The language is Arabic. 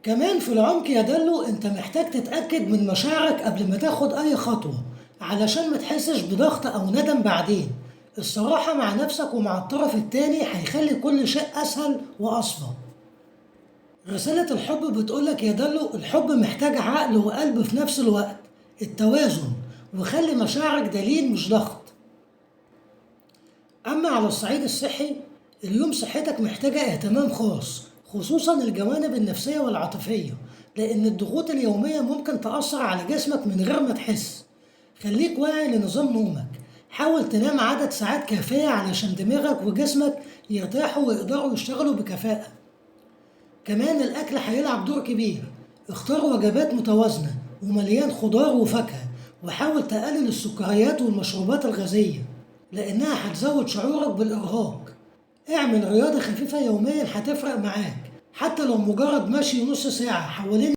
كمان في العمق يا دلو انت محتاج تتأكد من مشاعرك قبل ما تاخد اي خطوة، علشان ما تحسش بضغط او ندم بعدين. الصراحة مع نفسك ومع الطرف التاني هيخلي كل شيء اسهل واصفى. رسالة الحب بتقولك يا دلو الحب محتاج عقل وقلب في نفس الوقت، التوازن، وخلي مشاعرك دليل مش ضغط. أما على الصعيد الصحي، اليوم صحتك محتاجة اهتمام خاص، خصوصا الجوانب النفسية والعاطفية، لأن الضغوط اليومية ممكن تأثر على جسمك من غير ما تحس. خليك واعي لنظام نومك، حاول تنام عدد ساعات كافية علشان دماغك وجسمك يرتاحوا ويقدروا يشتغلوا بكفاءة. كمان الأكل هيلعب دور كبير، اختار وجبات متوازنة ومليان خضار وفاكهة، وحاول تقلل السكريات والمشروبات الغازية لأنها هتزود شعورك بالإرهاق. اعمل رياضة خفيفة يوميا هتفرق معاك، حتى لو مجرد مشي نص ساعة حوالين